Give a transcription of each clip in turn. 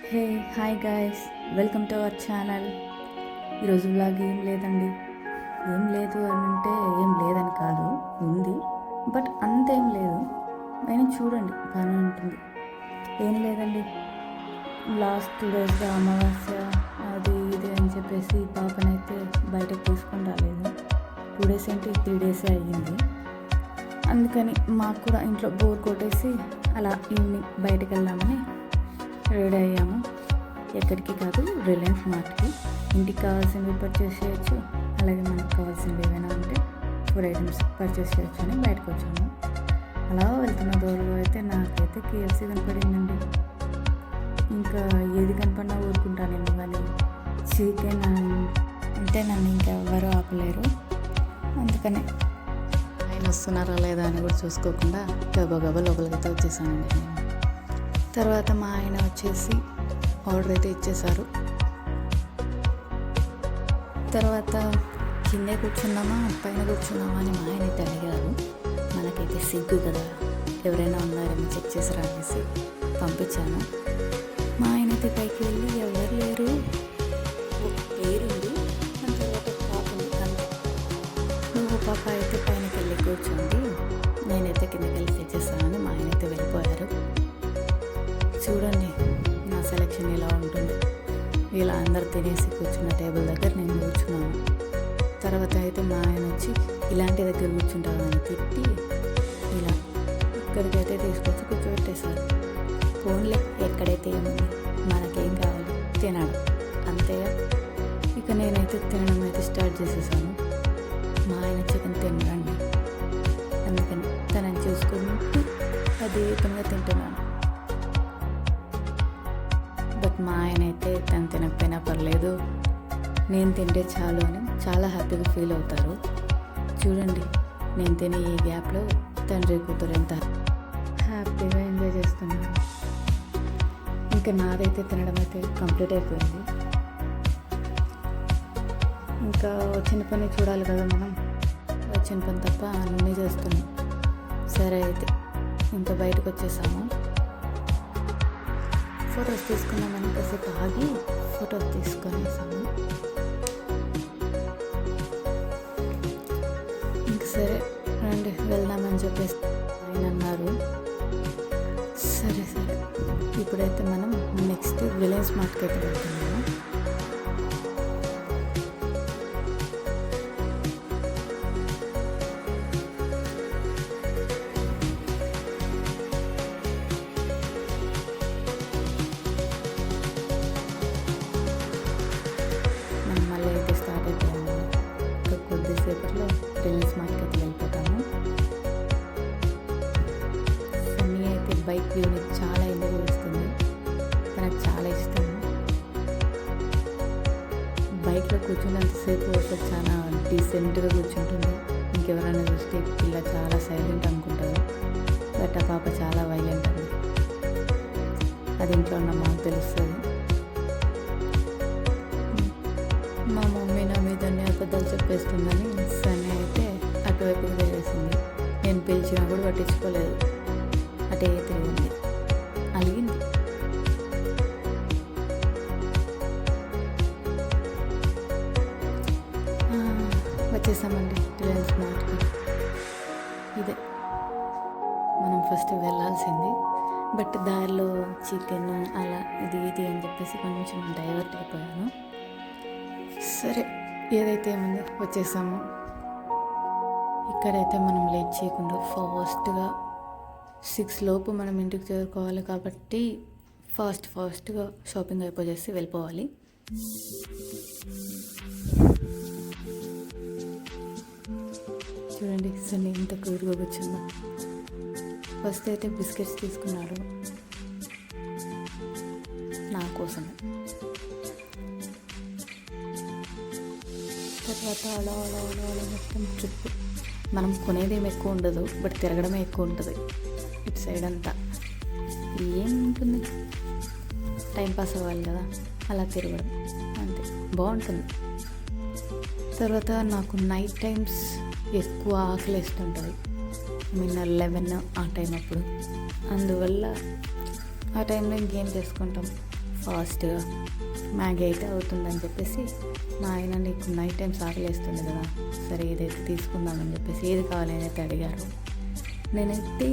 Hey hi guys, welcome to our channel. ఈరోజు vlog ఏం లేదండి. ఏం లేదు అని అంటే ఏం లేదని కాదు, ఉంది, బట్ అంతేం లేదు. అయినా చూడండి బాగానే ఉంటుంది. ఏం లేదండి, లాస్ట్ 2 డేస్గా అమావాస్య అది ఇది అని చెప్పేసి పాపనైతే బయటకు తీసుకొని రాలేదు. 2 డేస్ ఏంటి 3 డేసే అయ్యింది. అందుకని మాకు కూడా ఇంట్లో బోర్ కొట్టేసి అలా ఈవినింగ్ బయటకు వెళ్దామని రెడీ అయ్యాము. ఎక్కడికి కాదు, రిలయన్స్ మార్ట్కి. ఇంటికి కావాల్సినవి పర్చేస్ చేయొచ్చు, అలాగే మనకు కావాల్సినవి ఏమైనా ఉంటే ఫుడ్ ఐటమ్స్ పర్చేస్ చేయొచ్చు అని బయటకు వచ్చాము. అలా వెళ్తున్న దూరంలో అయితే నాకైతే KFC కనపడిందండి. ఇంకా ఏది కనపడినా ఊరుకుంటానేమో, కానీ చికెన్ అంటే నన్ను ఇంకెవ్వరూ ఆపలేరు. అందుకనే ఆయన వస్తున్నారా లేదా అని కూడా చూసుకోకుండా గబగబా లోపలికైతే వచ్చేసానండి నేను. తర్వాత మా ఆయన వచ్చేసి ఆర్డర్ అయితే ఇచ్చేశారు. తర్వాత కిందే కూర్చున్నామా పైన కూర్చున్నామా అని మా ఆయన అయితే అడిగారు. మనకైతే సిగ్గు కదా, ఎవరైనా ఉన్నారేమో చెక్ చేసి రానేసి పంపించాను. మా ఆయన అయితే పైకి వెళ్ళి ఎవరు లేరు, ఒక పేరుంది, దాని తర్వాత పాప ఉంది, అంతే. నువ్వు పాప అయితే పైనకి వెళ్ళి కూర్చోండి, నేనైతే కిందకి వెళ్ళి తెచ్చేస్తానని మా ఆయన అయితే వెళ్ళిపోయారు. చూడండి నా సెలెక్షన్ ఇలా ఉంటుంది. ఇలా అందరు తినేసి కూర్చున్న టేబుల్ దగ్గర నేను కూర్చున్నాను. తర్వాత అయితే మా ఆయన వచ్చి ఇలాంటి దగ్గర కూర్చుంటామని తిట్టి ఇలా ఇక్కడికైతే తీసుకొచ్చి కూర్చోబెట్టేశారు. ఫోన్లే ఎక్కడైతే ఏముంది, మనకేం కావాలి తినడం అంతే. ఇక నేనైతే తినడం అయితే స్టార్ట్ చేసేసాను. మా ఆయన చికెన్ తినడండి, అందుకని తనని చూసుకుంటూ అదే పనిగా తింటున్నాను. బట్ మా ఆయన అయితే తను తినకపోయినా పర్లేదు, నేను తింటే చాలు అని చాలా హ్యాపీగా ఫీల్ అవుతారు. చూడండి నేను తినే ఈ గ్యాప్లో తండ్రి కూతురు ఎంత హ్యాపీగా ఎంజాయ్ చేస్తున్నారు. ఇంకా నాదైతే తినడం అయితే కంప్లీట్ అయిపోయింది. ఇంకా వచ్చిన పని చూడాలి కదా మనం, వచ్చిన పని తప్ప అన్నీ చేస్తున్నాం. సరే అయితే ఇంకా బయటకు వచ్చేసాము. ఫొటోస్ తీసుకున్నామని కాసేపు ఆగి ఫొటోస్ తీసుకొనేసాము. ఇంక సరే రండి వెళ్దామని చెప్పేసి ఆయన అన్నారు. సరే ఇప్పుడైతే మనం నెక్స్ట్ రిలయన్స్ మార్ట్కి అయితే వెళ్తున్నాము. కొద్దిసేపట్లో రిలయన్స్ మార్ట్కి అయితే వెళ్ళిపోతాము. సన్నీ అయితే బైక్ వ్యూని చాలా ఎంజాయ్ చేస్తుంది, తనకు చాలా ఇష్టం. బైక్లో కూర్చున్నంతసేపు ఒక చాలా డీసెంట్గా కూర్చుంటుంది. ఇంకెవరైనా చూస్తే పిల్ల చాలా సైలెంట్ అనుకుంటారు, బట్ ఆ పాప చాలా వైలెంట్ అండి. అది ఇంట్లో ఉన్న మాకు తెలుస్తుంది. మా మమ్మీ నా మీద అబద్ధాలు చెప్పేస్తుందని సన్నీ అయితే అటువైపుకి వెళ్ళేసింది. నేను పిలిచినా కూడా పట్టించుకోలేదు, అటే తిరిగింది, అలిగింది. వచ్చేసామండి రిలయన్స్ మార్ట్కి. ఇదే మనం ఫస్ట్ వెళ్ళాల్సింది, బట్ దారిలో చికెన్ అలా ఇది అని చెప్పేసి కొంచెం డైవర్ట్ అయిపోయాను. సరే ఏదైతే ఏముంది వచ్చేసాము. ఇక్కడైతే మనం లేట్ చేయకుండా ఫాస్ట్గా 6 లోపు మనం ఇంటికి చేరుకోవాలి కాబట్టి ఫాస్ట్గా షాపింగ్ అయిపోయేసి వెళ్ళిపోవాలి. చూడండి సన్నీ ఎంత క్యూట్గా కూర్చుందో. ఫస్ట్ అయితే బిస్కెట్స్ తీసుకున్నాడు నా కోసమే. తర్వాత అలా మొత్తం ట్రిప్. మనం కొనేదేమి ఎక్కువ ఉండదు, బట్ తిరగడమే ఎక్కువ ఉంటుంది. ఇటు సైడ్ అంతా ఏముంటుంది, టైంపాస్ అవ్వాలి కదా, అలా తిరగడం అంతే, బాగుంటుంది. తర్వాత నాకు నైట్ టైమ్స్ ఎక్కువ ఆకలి వేస్తుంటుంది, 11 ఆ టైం అప్పుడు. అందువల్ల ఆ టైంలో ఇంకేం చేసుకుంటాం, ఫాస్ట్గా మ్యాగీ అయితే అవుతుందని చెప్పేసి మా ఆయన నీకు నైట్ టైం ఆకలేస్తుంది కదా, సరే ఏదైతే తీసుకుందామని చెప్పేసి ఏది కావాలని అయితే అడిగారు. నేనైతే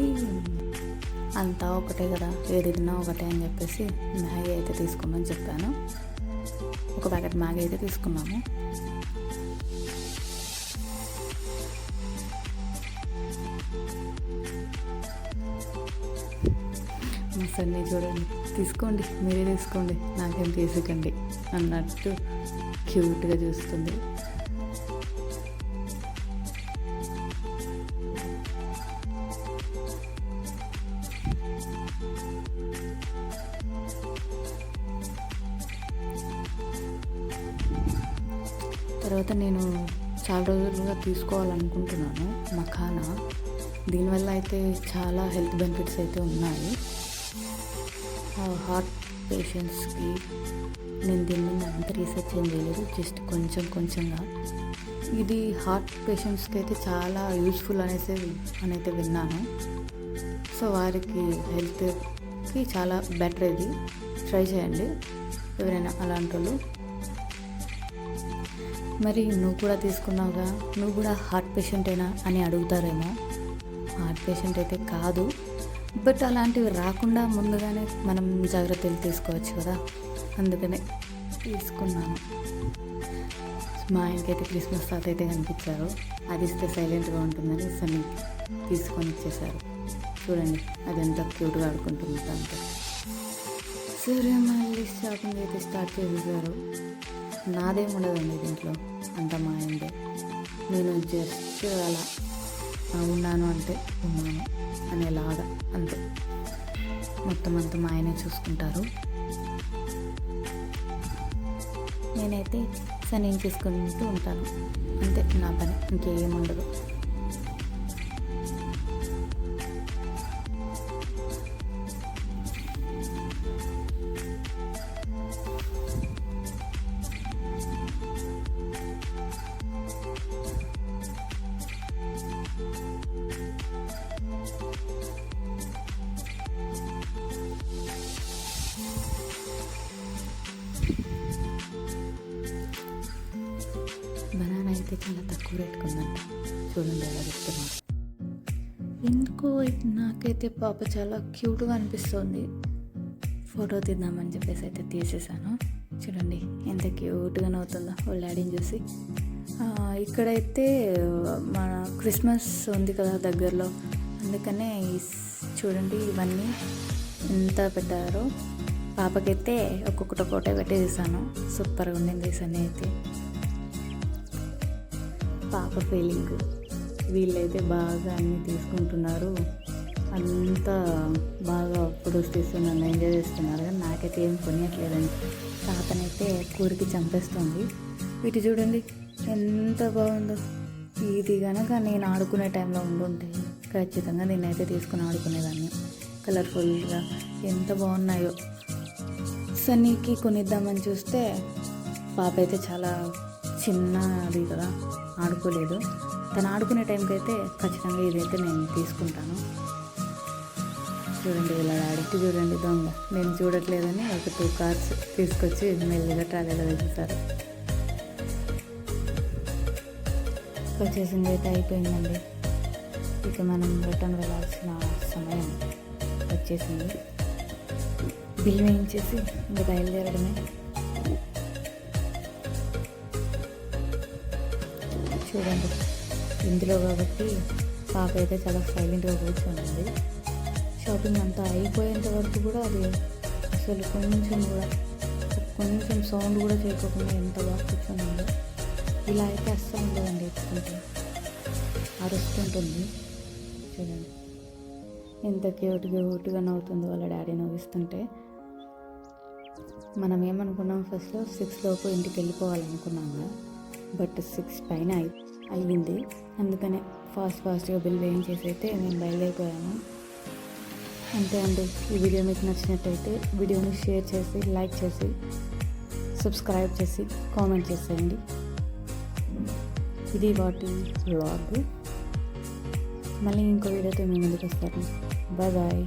అంతా ఒకటే కదా, ఏది తిన్నా ఒకటే అని చెప్పేసి మ్యాగీ అయితే తీసుకోమని చెప్పాను. ఒక ప్యాకెట్ మ్యాగీ అయితే తీసుకున్నాము. మా సన్ని చూడండి, తీసుకోండి మీరే తీసుకోండి నాకేం తీసుకండి అన్నట్టు క్యూట్గా చూస్తుంది. తర్వాత నేను చాలా రోజులుగా తీసుకోవాలనుకుంటున్నాను మఖానా. దీనివల్ల అయితే చాలా హెల్త్ బెనిఫిట్స్ అయితే ఉన్నాయి హార్ట్ పేషెంట్స్కి. నేను దీని మీద అంత రీసెర్చ్ ఏం చేయలేదు, జస్ట్ కొంచెంగా. ఇది హార్ట్ పేషెంట్స్కి అయితే చాలా యూజ్ఫుల్ అనైతే విన్నాను. సో వారికి హెల్త్కి చాలా బెటర్, ఇది ట్రై చేయండి ఎవరైనా అలాంటి వాళ్ళు. మరి నువ్వు కూడా తీసుకున్నావుగా, నువ్వు కూడా హార్ట్ పేషెంటేనా అని అడుగుతారేమో. హార్ట్ పేషెంట్ అయితే కాదు, బట్ అలాంటివి రాకుండా ముందుగానే మనం జాగ్రత్తలు తీసుకోవచ్చు కదా, అందుకనే తీసుకున్నాను. మా ఆయనకైతే క్రిస్మస్ తాత అయితే కనిపించారు, అది ఇస్తే సైలెంట్గా ఉంటుందని సన్ని తీసుకొని ఇచ్చేసారు. చూడండి అది ఎంత క్యూట్గా ఆడుకుంటుంది దాంతో. సరే మళ్ళీ షాపింగ్ అయితే స్టార్ట్ చేసేసారు. నాదేం ఉండదండి దీంట్లో, అంతా మా ఆయనదే. నేను జస్ట్ అలా ఉన్నాను అంటే ఉన్నాను అనేలాగా అంతే. మొత్తం అంతా మా ఆయనే చూసుకుంటారు. నేనైతే సన్ని చేసుకుంటూ ఉంటాను అంతే, నా పని ఇంకేం ఉండదు. బనానా అయితే చాలా తక్కువ రేటుకు ఉందంట, చూడండి ఎలా చెప్తున్నాను. ఎందుకో నాకైతే పాప చాలా క్యూట్గా అనిపిస్తుంది, ఫోటో తీద్దామని చెప్పేసి అయితే తీసేసాను. చూడండి ఎంత క్యూట్గా అవుతుందో వాళ్ళ డాడీని చూసి. ఇక్కడైతే మన క్రిస్మస్ ఉంది కదా దగ్గరలో, అందుకనే చూడండి ఇవన్నీ ఎంత పెట్టారో. పాపకైతే ఒక్కొక్కటి పెట్టేసాను, సూపర్గా ఉండింది సన్ని అయితే. పాప ఫీలింగ్, వీళ్ళైతే బాగా అన్నీ తీసుకుంటున్నారు, అంతా బాగా ఫొటోస్ తీస్తూ నన్ను ఎంజాయ్ చేస్తున్నారు. కానీ నాకైతే ఏం కొనియట్లేదండి. తాతనైతే కూరికి చంపేస్తుంది. వీటి చూడండి ఎంత బాగుందో. ఇది కనుక నేను ఆడుకునే టైంలో ఉండుంటే ఖచ్చితంగా నేనైతే తీసుకుని ఆడుకునేదాన్ని. కలర్ఫుల్గా ఎంత బాగున్నాయో. సన్నీకి కొనిద్దామని చూస్తే పాప అయితే చాలా చిన్నది కదా, ఆడుకోలేదు. తను ఆడుకునే టైంకి అయితే ఖచ్చితంగా ఇదైతే నేను తీసుకుంటాను. చూడండి ఇలా డాడీకి చూడండి దొంగ, నేను చూడట్లేదని ఒక 2 కార్స్ తీసుకొచ్చి మెల్లిగా ట్రాలీలో వేసేసారు. పర్చేసింగ్ అయితే అయిపోయిందండి. ఇక మనం రిటర్న్ వెళ్ళాల్సిన సమయం వచ్చేసింది. బిల్ వేయించేసి ఇంకా బయలుదేరడమే. చూడండి ఇందులో కాబట్టి పాప అయితే చాలా సైలెంట్గా కూర్చోండి. షాపింగ్ అంతా అయిపోయేంత వరకు కూడా అది అసలు కొంచెం సౌండ్ కూడా చేయకుండా ఎంత బాగా కూర్చొని. ఇలా అయితే అస్సలు ఉండదండి, ఎత్తుకుంటే అరుస్తుంటుంది. చూడండి ఎంత క్యూట్గా నవ్వుతుందో వాళ్ళ డాడీ నవ్విస్తుంటే. మనం ఏమనుకున్నాం, ఫస్ట్లో 6 లోపు ఇంటికి వెళ్ళిపోవాలనుకున్నాము, బట్ 6 పైన అయ్యింది. అందుకనే ఫాస్ట్గా బిల్ వేయించేసి అయితే మేము బయలుదేరిపోయాము. అంతే అండి. ఈ వీడియో మీకు నచ్చినట్టయితే వీడియోని షేర్ చేసి, లైక్ చేసి, సబ్స్క్రైబ్ చేసి, కామెంట్ చేసేయండి. ఇది వాటి వ్లాగ్. మళ్ళీ ఇంకో వీడియోతో మేము ముందుకు వస్తాను. బాయ్.